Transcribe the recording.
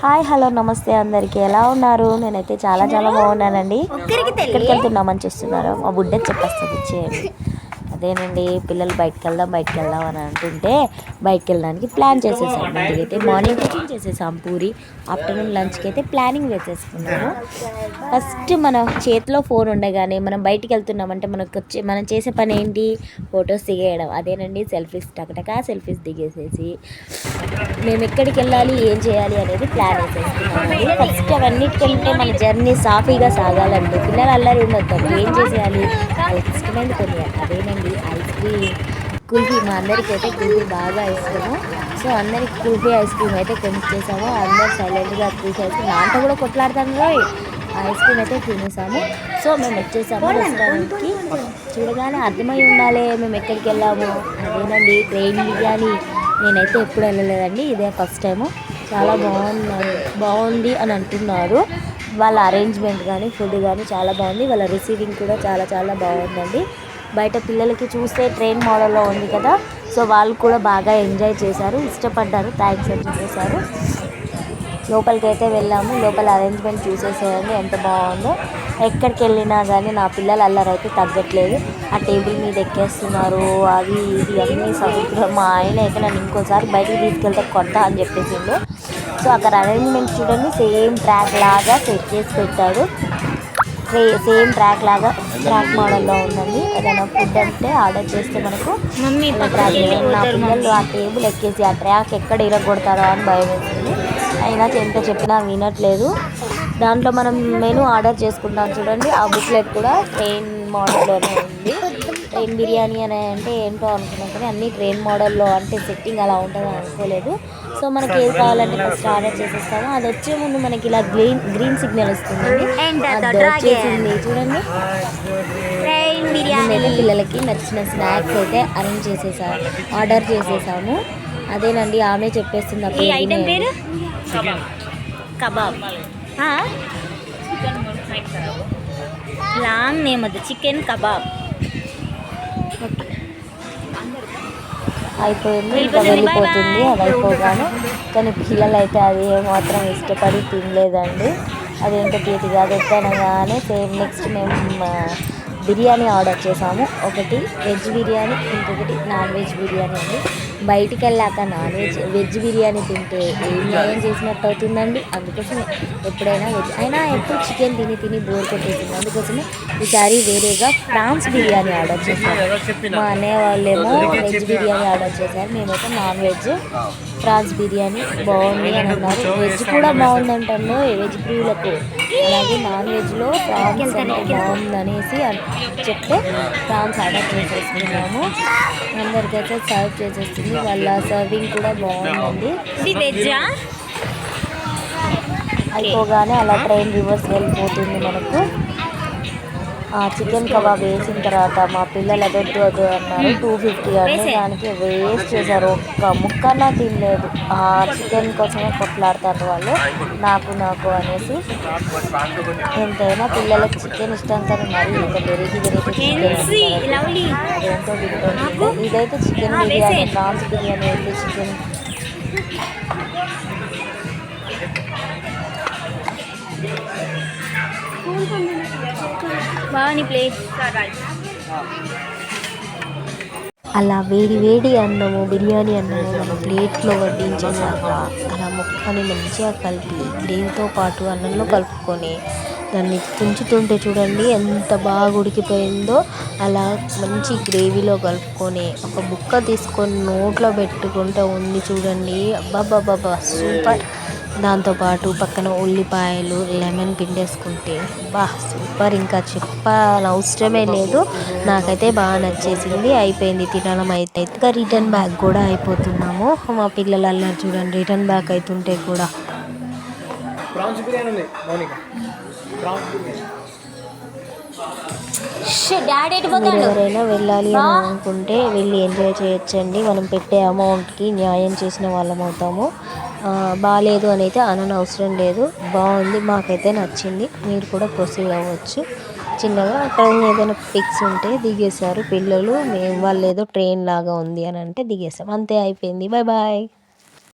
Hi hello నమస్తే అందరికీ ఎలా ఉన్నారు? నేనైతే చాలా బాగున్నానండి. ఎక్కడికి వెళ్తున్నామని చూస్తున్నారు? మా బుడ్డ చెప్పేస్తుంది చేయండి. అదేనండి, పిల్లలు బయటకు వెళ్దాం అని అంటుంటే బయటకు వెళ్ళడానికి ప్లాన్ చేసేసాం. ముందుకైతే మార్నింగ్ టిఫిన్ చేసేసాం పూరి. ఆఫ్టర్నూన్ లంచ్కి అయితే ప్లానింగ్ వేసేసుకున్నాము. ఫస్ట్ మన చేతిలో ఫోన్ ఉండగానే మనం బయటికి వెళ్తున్నామంటే మనం చేసే పని ఏంటి? ఫొటోస్ దిగేయడం. అదేనండి, టకటకా సెల్ఫీస్ దిగేసేసి మేము ఎక్కడికి వెళ్ళాలి, ఏం చేయాలి అనేది ప్లాన్ వేసేసుకున్నామండి. ఫస్ట్ అవన్నిటికంటే మన జర్నీ సాఫీగా సాగాలంటే పిల్లలు అల్లరి ఉండొద్దు. ఏం చేసేయాలి? వాళ్ళకి ఇష్టమైనది కొనియాలి. అదేనండి, ఐస్ క్రీమ్ కుల్ఫీ. మా అందరికీ అయితే కుల్ఫీ బాగా ఇష్టము. సో అందరికి కుల్ఫీ ఐస్ క్రీమ్ అయితే కొనిచ్చేసాము. అందరు సైలెంట్గా తీసేసి నాతో కూడా కొట్లాడతాను రోయ్. ఐస్ క్రీమ్ అయితే తినేసాము. సో మేము వచ్చేసాము రెస్టారెంట్కి. చూడగానే అర్థమై ఉండాలి మేము ఎక్కడికి వెళ్ళాము. అదేనండి, ట్రైన్ బిర్యానీ. నేనైతే ఎప్పుడు వెళ్ళలేదండి, ఇదే ఫస్ట్ టైము. చాలా బాగుంది అని అంటున్నారు. వాళ్ళ అరేంజ్మెంట్ కానీ ఫుడ్ కానీ చాలా బాగుంది. వాళ్ళ రిసీవింగ్ కూడా చాలా బాగుందండి. బయట పిల్లలకి చూస్తే ట్రైన్ మోడల్లో ఉంది కదా, సో వాళ్ళు కూడా బాగా ఎంజాయ్ చేశారు, ఇష్టపడ్డారు, థ్యాంక్స్ అని చెప్పేశారు. లోపలికి అయితే వెళ్ళాము. లోపల అరేంజ్మెంట్ చూసేసేయండి ఎంత బాగుందో. ఎక్కడికి వెళ్ళినా కానీ నా పిల్లలు అల్లరి అయితే తగ్గట్లేదు. ఆ టేబుల్ మీద ఎక్కేస్తున్నారు, అది ఇది అన్నీ సముద్రం. మా ఆయన అయితే నన్ను ఇంకోసారి బయటకు తీసుకెళ్తే కొడతా అని చెప్పేసిండు. సో అక్కడ అరేంజ్మెంట్ చూడండి, సేమ్ ట్రాక్ లాగా సెట్ చేసి పెట్టాడు. సేమ్ ట్రాక్ మోడల్లో ఉందండి. ఏదైనా ఫుడ్ అంటే ఆర్డర్ చేస్తే మనకు నా పిల్లలు ఆ టేబుల్ ఎక్కేసి ఆ ట్రాక్ ఎక్కడ ఇరగొడతారో అని భయం వేస్తుంది. అయినా ఎంత చెప్పినా వినట్లేదు. దాంట్లో మనం మెనూ ఆర్డర్ చేసుకుంటాం చూడండి, ఆ బుక్లెట్ కూడా ట్రైన్ మోడల్లోనే ఉంది. ట్రైన్ బిర్యానీ అని అంటే ఏంటో అనుకున్నాం, కానీ అన్నీ ట్రైన్ మోడల్లో అంటే సెట్టింగ్ అలా ఉంటుందని అనుకోలేదు. సో మనకి ఏది కావాలంటే ఫస్ట్ ఆర్డర్ చేసేస్తాము. అది వచ్చే ముందు మనకి ఇలా గ్రీన్ సిగ్నల్ వస్తుందండి. అది వచ్చేసింది చూడండి. మేమైతే పిల్లలకి నచ్చిన స్నాక్స్ అయితే ఆర్డర్ చేసేసాము. అదేనండి, ఆమె చెప్పేస్తుంది కబాబ్. లాంగ్ నేమ్ అది, చికెన్ కబాబ్. అయిపోయింది, ఇంకా వెళ్ళిపోతుంది. అది అయిపోగానే కానీ పిల్లలు అయితే అది ఏమాత్రం ఇష్టపడి తినలేదండి. అదేంటో తీతిగా అది వద్దనగానే సేమ్ నెక్స్ట్ మేము బిర్యానీ ఆర్డర్ చేసాము. ఒకటి వెజ్ బిర్యానీ, ఇంకొకటి నాన్ వెజ్ బిర్యానీ అండి. బయటికి వెళ్ళాక వెజ్ బిర్యానీ తింటే ఏం న్యాయం చేసినట్టు అవుతుందండి. అందుకోసమే ఎప్పుడైనా వెజ్ అయినా ఎప్పుడు చికెన్ తిని బోర్ కొట్టేసింది. అందుకోసమే ఈసారి వేరేగా ప్రాన్స్ బిర్యానీ ఆర్డర్ చేశాము. మా అన్నయ్య వాళ్ళేమో వెజ్ బిర్యానీ ఆర్డర్ చేశారు, మేమైతే నాన్ వెజ్. ప్రాన్స్ బిర్యానీ బాగుంది అని అన్నారు. వెజ్ కూడా బాగుందంటాను వెజ్ ప్రియులకు. అలాగే నాన్ వెజ్లో ప్రాన్స్ బాగుందనేసి చెప్తే ప్రాన్స్ ఆర్డర్ చేసేసుకున్నాము. అందరికైతే సర్వ్ చేసేస్తుంది. వాళ్ళ సర్వింగ్ కూడా బాగుందండి. అయిపోగానే అలా ట్రైన్ రివర్స్ వెళ్ళిపోతుంది మనకు. చికెన్ కబాబ్ వేసిన తర్వాత మా పిల్లలు అదొద్దు అన్నారు. 250 అని దానికి వేస్ట్ చేశారు. ఒక్క ముక్కన్నా తినలేదు. ఆ చికెన్ కోసమే కొట్లాడతారు వాళ్ళు, నాకు అనేసి. ఎంతైనా పిల్లలకి చికెన్ ఇష్టం, కానీ మరి ఇంత వెరైటీ చికెన్ అదేంటో తింటుంది. ఇదైతే చికెన్ బిర్యానీ, ప్రాన్స్ బిర్యానీ అయితే చికెన్ అలా వేడి అన్నము, బిర్యానీ అన్నము మన ప్లేట్లో వడ్డించేసాక అలా ముక్కని మంచిగా కలిపి గ్రేవీతో పాటు అన్నంలో కలుపుకొని దాన్ని తుంచుతుంటే చూడండి ఎంత బాగా ఉడికిపోయిందో. అలా మంచి గ్రేవీలో కలుపుకొని ఒక ముక్క తీసుకొని నోట్లో పెట్టుకుంటూ ఉంది చూడండి. అబ్బాబ్బాబ్బా సూపర్. దాంతోపాటు పక్కన ఉల్లిపాయలు, లెమన్ పిండేసుకుంటే సూపర్. ఇంకా చెప్పనవసరమే లేదు. నాకైతే బాగా నచ్చేసింది. అయిపోయింది తినడం అయితే. ఇంకా రిటర్న్ బ్యాక్ కూడా అయిపోతున్నాము. మా పిల్లలు అల్లరి చూడండి, రిటర్న్ బ్యాక్ అవుతుంటే కూడా. ఎవరైనా వెళ్ళాలి అని అనుకుంటే వెళ్ళి ఎంజాయ్ చేయొచ్చండి. మనం పెట్టే అమౌంట్కి న్యాయం చేసిన వాళ్ళం అవుతాము. బాగాలేదు అని అయితే అనవసరం లేదు. బాగుంది, మాకైతే నచ్చింది. మీరు కూడా ప్రొసీడ్ అవ్వచ్చు. చిన్నగా ట్రైన్ ఏదైనా పిక్స్ ఉంటే దిగేశారు పిల్లలు. వాళ్ళు ఏదో ట్రైన్ లాగా ఉంది అని అంటే దిగేసాం, అంతే. అయిపోయింది. బాయ్.